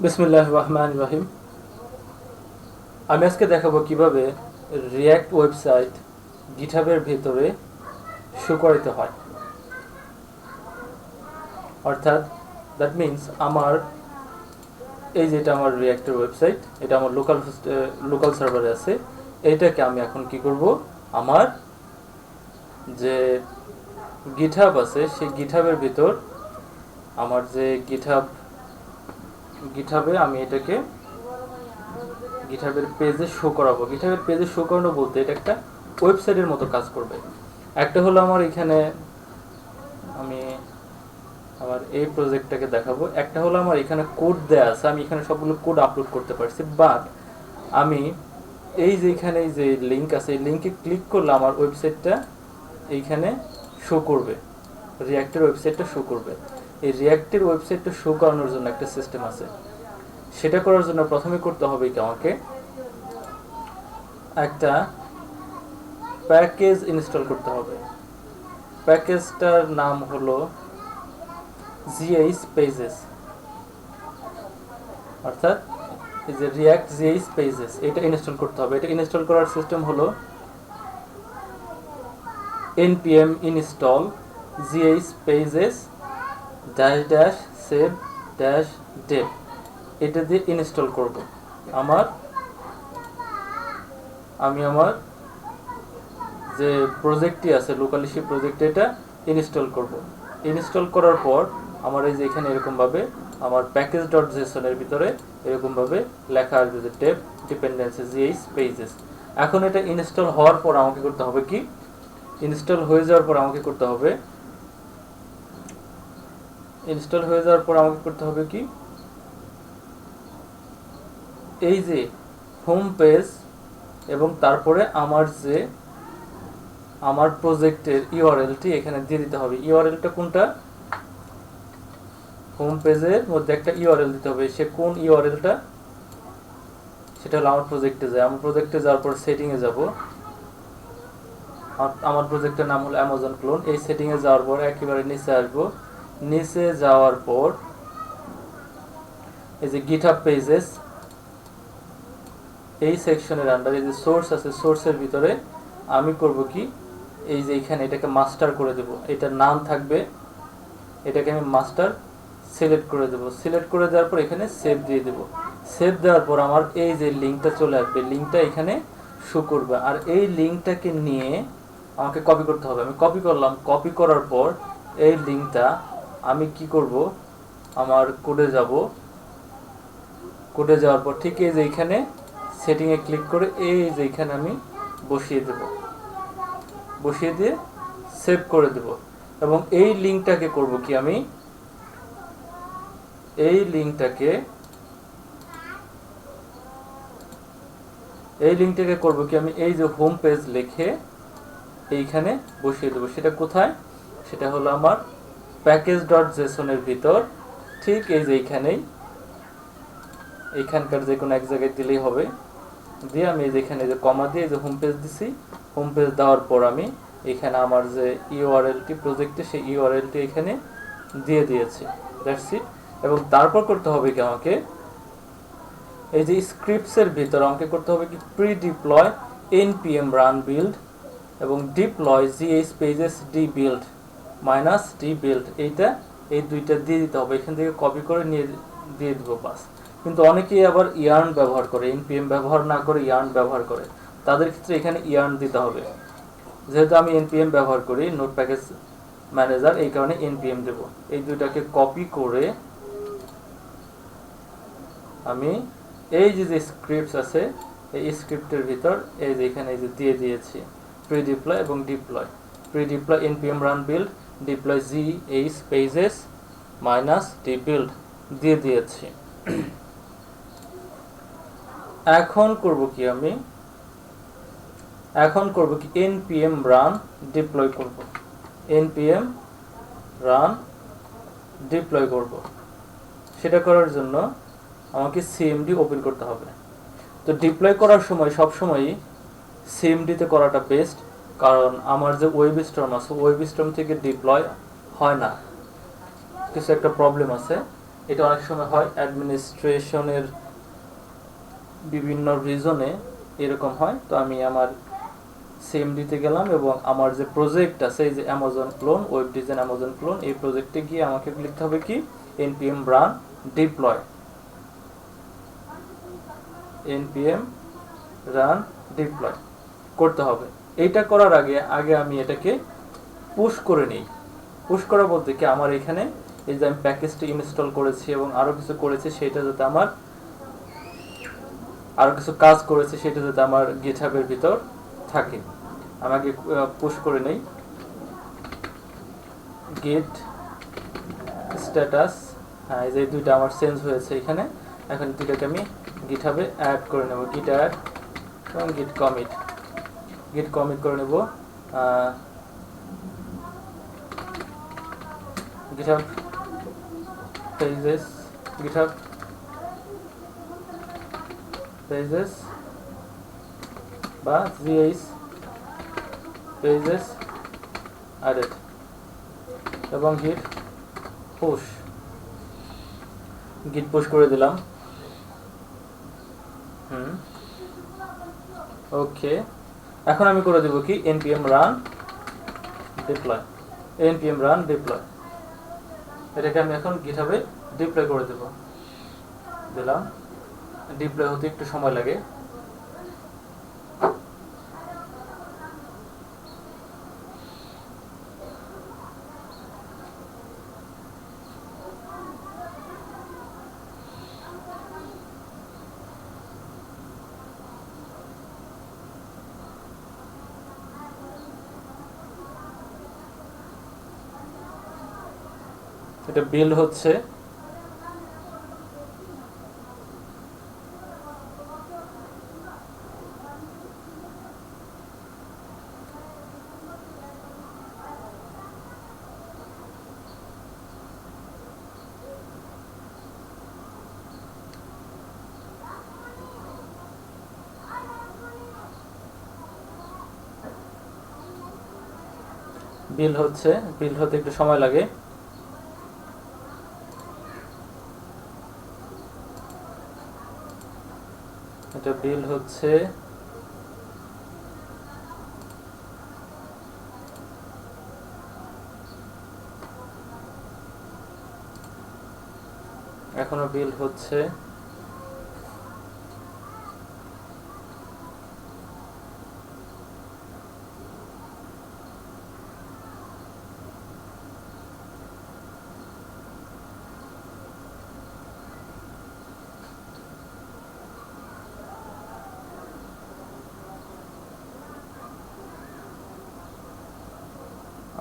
বিসমিল্লাহির রহমানির রহিম। আমি আজকে দেখাবো কিভাবে রিয়্যাক্ট ওয়েবসাইট গিটহাবের ভেতরে শো করাতে হয়। অর্থাৎ দ্যাট মিনস আমার এই যেটা আমার রিয়্যাক্টের ওয়েবসাইট, এটা আমার লোকাল সার্ভারে আছে। এইটাকে আমি এখন কি করব, আমার যে গিটহাব আছে সেই গিটহাবের ভিতর আমার যে গিটহাবে আমি এটাকে গিটহাবের পেজে শো করাবো। গিটহাবের পেজে শো করানো বলতে এটা একটা ওয়েবসাইটের মতো কাজ করবে। একটা হলো আমার এখানে আমি আমার এই প্রজেক্টটাকে দেখাবো। একটা হলো আমার এখানে কোড দেয়া আছে, আমি এখানে সবগুলো কোড আপলোড করতে পারছি। বাট আমি এই যে এখানে যে লিঙ্ক আছে, এই লিঙ্কে ক্লিক করলে আমার ওয়েবসাইটটা এইখানে শো করবে, রিয়্যাক্টের ওয়েবসাইটটা শো করবে। এই রিয়্যাক্টের ওয়েবসাইটটা শো করানোর জন্য একটা সিস্টেম আছে। সেটা করার জন্য প্রথমে করতে হবে কি, আমাকে একটা প্যাকেজ ইনস্টল করতে হবে। প্যাকেজটার নাম হলো GH পেজেস, অর্থাৎ এই যে রিয়্যাক্ট GH পেজেস, এটা ইনস্টল করতে হবে। এটা ইনস্টল করার সিস্টেম হলো npm install GH pages --save -dev, এটা দিয়ে ইনস্টল করব। আমি আমার যে প্রজেক্টটি আছে লোকালি, সেই প্রজেক্টে এটা ইনস্টল করব। ইনস্টল করার পর আমার এই যে এখানে এরকমভাবে আমার package.json এর ভিতরে এরকমভাবে লেখা আসবে যে dev dependency GH pages। এখন এটা ইনস্টল হওয়ার পর আমাকে করতে হবে কি, ইনস্টল হয়ে যাওয়ার পর আমাকে করতে হবে কি, এই যে হোম পেজ এবং তারপরে আমার প্রজেক্টের ইউআরএলটি এখানে দিয়ে দিতে হবে। ইউআরএলটা কোনটা, হোম পেজের মধ্যে একটা ইউআরএল দিতে হবে। সে কোন ইউআরএলটা, সেটা হলো আমার প্রজেক্টে যায়। আমার প্রজেক্টে যাওয়ার পর সেটিংয়ে যাব। আমার প্রজেক্টের নাম হলো অ্যামাজন ক্লোন। এই সেটিংয়ে যাওয়ার পর একেবারে নিচে আসবো। নিচে যাওয়ার পর এই যে গিটহাব পেজেস, এই সেকশনের আন্ডারে যে সোর্স আছে, সোর্সের ভিতরে আমি করব কি, এই যে এখানে এটাকে মাস্টার করে দেব। এটার নাম থাকবে, এটাকে আমি মাস্টার সিলেক্ট করে দেব। সিলেক্ট করে দেওয়ার পর এখানে সেভ দিয়ে দেব। সেভ দেওয়ার পর আমার এই যে লিঙ্কটা চলে আসবে, লিঙ্কটা এখানে শো করবে। আর এই লিঙ্কটাকে নিয়ে আমাকে কপি করতে হবে। আমি কপি করলাম। কপি করার পর এই লিঙ্কটা আমি কি করব, আমার কোডে যাব। কোডে যাওয়ার পর ঠিক এই যে এখানে সেটিংয়ে ক্লিক করে এই যে এখানে আমি বসিয়ে দেব। বসিয়ে দিয়ে সেভ করে দেব। এবং এই লিঙ্কটাকে করব কি, আমি এই লিঙ্কটাকে করব কি, আমি এই যে হোম পেজ লিখে এইখানে বসিয়ে দেব। সেটা কোথায়, সেটা হলো আমার package.json এর ভিতর, ঠিক এই যে এইখানকার যে কোনো এক জায়গায় দিলেই হবে। দিয়ে আমি যেখানে যে কমা দিয়ে যে হোম পেজ দিছি, হোম পেজ দেওয়ার পর আমি এখানে আমার যে ইউআরএলটি প্রজেক্টে, সেই ইউআরএলটি এখানে দিয়ে দিয়েছি। That's it. এবং তারপর করতে হবে কি, আমাকে এই যে স্ক্রিপ্টসের ভিতর আমাকে করতে হবে কি, pre deploy npm run build এবং deploy GH pages dbuild -dbuild, এই দুইটা দিয়ে দিতে হবে। এখান থেকে কপি করে নিয়ে দিয়ে দিব, বাস। কিন্তু অনেকেই আবার ইয়ার্ন ব্যবহার করে, npm ব্যবহার না করে ইয়ার্ন ব্যবহার করে। তাদের ক্ষেত্রে এখানে ইয়ার্ন দিতে হবে। যেহেতু আমি npm ব্যবহার করি, নোট প্যাকেজ ম্যানেজার, এই কারণে npm দেব। এই দুইটাকে কপি করে আমি এই যে স্ক্রিপ্টস আছে, এই স্ক্রিপ্টের ভিতর এই যে এখানে এই যে দিয়ে দিয়েছি প্রি ডিপ্লয় এবং deploy. Pre deploy npm run build, deploy GH pages -dbuild দিয়ে দিয়েছি। এখন করব কি, আমি npm run deploy করব। npm run deploy করব। সেটা করার জন্য আমাকে cmd ওপেন করতে হবে। তো ডিপ্লয় করার সময় সবসময়ই cmd তে করাটা বেস্ট, কারণ আমার যে ওয়েব স্টর্ম আছে, ওয়েব স্টর্ম থেকে ডিপ্লয় হয় না, কিছু একটা প্রবলেম আছে। এটা অনেক সময় হয় অ্যাডমিনিস্ট্রেশনের বিভিন্ন রিজনে এরকম হয়। তো আমি আমার সিএমডিতে গেলাম এবং আমার যে প্রজেক্ট আছে এই যে Amazon clone, web design Amazon clone, এই প্রজেক্টে গিয়ে আমাকে লিখতে হবে কি npm run deploy, npm run deploy করতে হবে। এইটা করার আগে আমি এটাকে পুশ করে নিই। পুশ করা বলতে কি আমার এখানে এই যে আমি প্যাকেজটি ইনস্টল করেছি এবং আরও কিছু করেছি, সেটা যাতে আমার আরও কিছু কাজ করেছে সেটা যাতে আমার গিটহাবের ভিতর থাকে। আমাকে পুশ করে নেই গিট স্ট্যাটাস। হ্যাঁ, এই যে দুইটা আমার চেঞ্জ হয়েছে এখানে। এখন দুইটাকে আমি গিটহাবে অ্যাড করে নেব, গিট অ্যাড এবং গিট কমিট করে নেব। GitHub pages বা GH pages added এবং git push করে দিলাম। ওকে, এখন আমি করে দেব কি npm run deploy, এটাকে আমি এখন গিটহাবে ডিপ্লয় করে দেব। দিলাম, ডিপ্লয় হতে একটু সময় লাগে। এটা বিল হচ্ছে। বিল হতে একটু সময় লাগে। এটা বিল হচ্ছে। এখনো বিল হচ্ছে।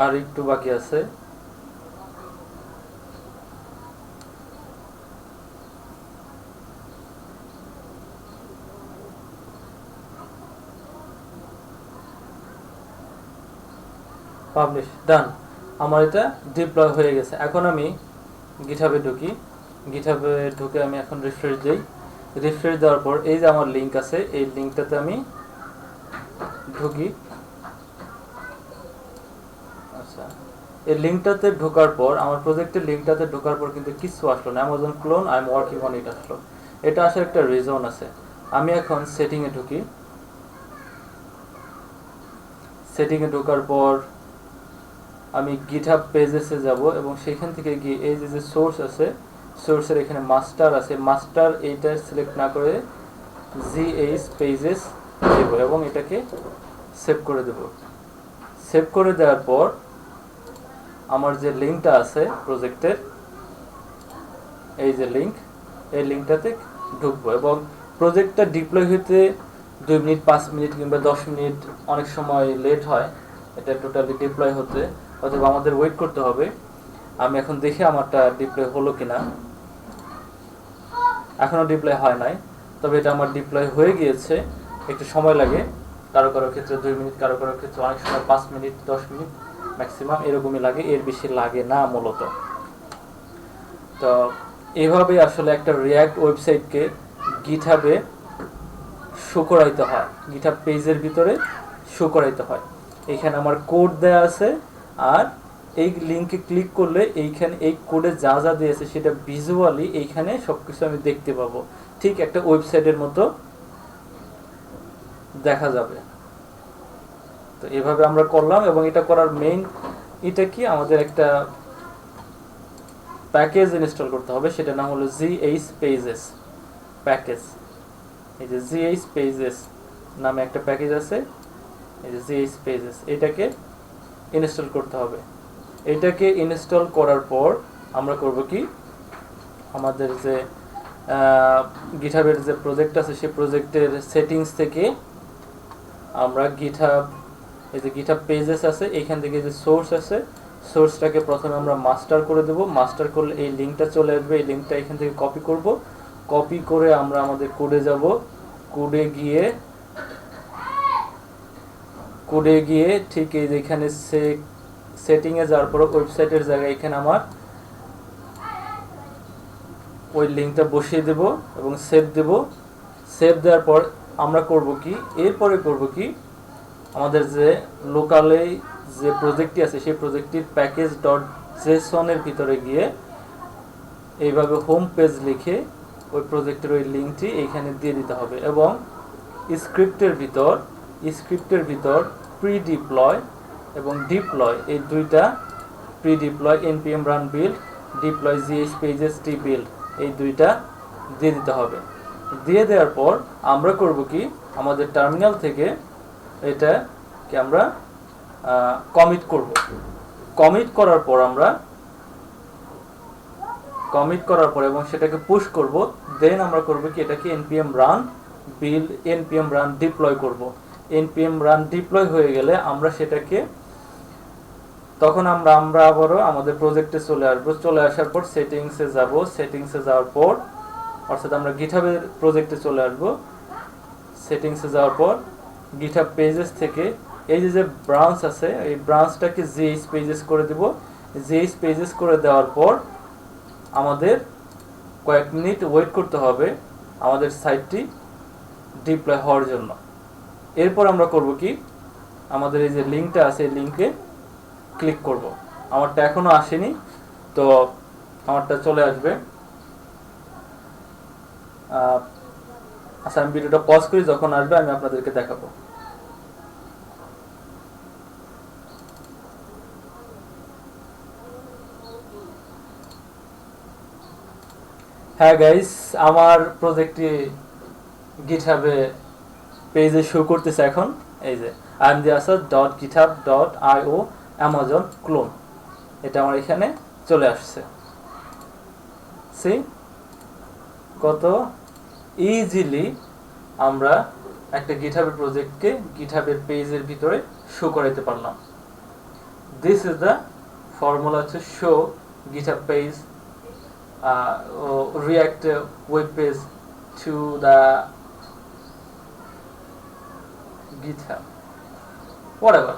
আর একটু বাকি আছে। পাবলিশ, ডান। আমার এটা ডিপ্লয় হয়ে গেছে। এখন আমি গিটহাবে ঢুকি। গিটহাবে ঢুকে আমি এখন রিফ্রেশ দিই। রিফ্রেশ দেওয়ার পর এই যে আমার লিঙ্ক আছে, এই লিঙ্কটাতে আমি ঢুকি। আচ্ছা, এই লিঙ্কটাতে ঢোকার পর আমার প্রজেক্টের লিঙ্কটাতে ঢোকার পর কিন্তু কিছু আসলো না, Amazon clone I am working on it আসলো। এটা আসার একটা রিজন আছে। আমি এখন সেটিংয়ে ঢুকি। সেটিংয়ে ঢোকার পর আমি গিটহাব পেজেসে যাব এবং সেখান থেকে গিয়ে এই যে সোর্স আছে, সোর্সের এখানে মাস্টার আছে, মাস্টার এইটা সিলেক্ট না করে GH পেজেস দেব এবং এটাকে সেভ করে দেব। সেভ করে দেওয়ার পর আমার যে লিঙ্কটা আছে প্রজেক্টের, এই যে লিঙ্ক, এই লিঙ্কটাতে ঢুকবো এবং প্রজেক্টটা ডিপ্লয় হতে 2 মিনিট 5 মিনিট কিংবা 10 মিনিট অনেক সময় লেট হয় এটা টোটালি ডিপ্লয় হতে, অথবা আমাদের ওয়েট করতে হবে। আমি এখন দেখি আমারটা ডিপ্লয় হলো কিনা। এখনো ডিপ্লয় হয় নাই, তবে এটা আমার ডিপ্লয় হয়ে গিয়েছে। একটু সময় লাগে, কারো কারো ক্ষেত্রে 2 মিনিট, কারো কারো ক্ষেত্রে অনেক সময় 5 মিনিট 10 মিনিট ম্যাক্সিমাম এরকমই লাগে, এর বেশি লাগে না মূলত। তো এভাবে আসলে একটা রিয়াক্ট ওয়েবসাইটকে গিটহাবে শো করাইতে হয়, গিটহাব পেজের ভিতরে শো করাইতে হয়। এখানে আমার কোড দেয়া আছে আর এই লিঙ্কে ক্লিক করলে এইখানে এই কোডে যা যা দিয়েছে সেটা ভিজুয়ালি এইখানে সবকিছু আমি দেখতে পাবো, ঠিক একটা ওয়েবসাইটের মতো দেখা যাবে। তো এভাবে আমরা করলাম, এবং এটা করার মেইন এটা কি, আমাদের একটা প্যাকেজ ইনস্টল করতে হবে, সেটা নাম হলো GH Pages প্যাকেজ। এই যে GH Pages নামে একটা প্যাকেজ আছে, এই যে GH Pages, এটাকে ইনস্টল করতে হবে। এটাকে ইনস্টল করার পর আমরা করব কি, আমাদের যে গিটহাবের যে প্রজেক্ট আছে সেই প্রজেক্টের সেটিংস থেকে আমরা গিটহাব, এই যে গিটহাব পেজেস আছে, এইখান থেকে যে সোর্স আছে, সোর্সটাকে প্রথমে আমরা মাস্টার করে দেব। মাস্টার করলে এই লিঙ্কটা চলে আসবে, এই লিঙ্কটা এখান থেকে কপি করব। কপি করে আমরা আমাদের কোডে যাব, কোডে গিয়ে ঠিক এই যে এখানে সেটিংয়ে যাওয়ার পর ওয়েবসাইটের জায়গায় এখানে আমার ওই লিঙ্কটা বসিয়ে দেব এবং সেভ দেব। সেভ দেওয়ার পর আমরা করব কি, এরপরে করব কি, আমাদের যে লোকালে যে প্রজেক্টটি আছে সেই প্রজেক্টটির প্যাকেজ ডট জেসনের ভিতরে গিয়ে এইভাবে হোম পেজ লিখে ওই প্রজেক্টের ওই লিঙ্কটি এইখানে দিয়ে দিতে হবে। এবং স্ক্রিপ্টের ভিতর প্রি ডিপ্লয় এবং ডিপ্লয়, এই দুইটা, pre deploy npm run build, deploy GH pages t build, এই দুইটা দিয়ে দিতে হবে। দিয়ে দেওয়ার পর আমরা করব কি, আমাদের টার্মিনাল থেকে এটা কি আমরা কমিট করব। কমিট করার পর এবং সেটাকে পুশ করব। দেন আমরা করব কি, এটাকে npm run build, npm run deploy করব। npm run deploy হয়ে গেলে আমরা সেটাকে, তখন আমরা আবারও আমাদের প্রজেক্টে চলে আসবো। চলে আসার পর সেটিংসে যাব, সেটিংসে যাওয়ার পর অর্থাৎ আমরা গিটহাবের প্রজেক্টে চলে আসবো। সেটিংসে যাওয়ার পর গিটহাব পেজেস থেকে এই যে ব্রাঞ্চ আছে, এই ব্রাঞ্চটাকে GH Pages করে দেব। GH Pages করে দেওয়ার পর আমাদের কয়েক মিনিট ওয়েট করতে হবে আমাদের সাইটটি ডিপ্লয় হওয়ার জন্য। এরপর আমরা করব কি, আমাদের এই যে লিঙ্কটা আছে এই লিঙ্কে ক্লিক করব। আমারটা এখনো আসেনি, তো আমারটা চলে আসবে। আচ্ছা, আমি ভিডিওটা পজ করি, যখন আসবে আমি আপনাদেরকে দেখাবো। হ্যাঁ গাইস, আমার প্রজেক্টটি গিটহাবে পেজে শো করতেছে এখন। এই যে imtheasad.github.io Amazon clone, এটা আমার এখানে চলে আসছে। সি কত ইজিলি আমরা একটা গিটহাবের প্রজেক্টকে গিটহাবের পেজের ভিতরে শো করাতে পারলাম। This is the formula to show GitHub page, React web page to the GitHub, whatever.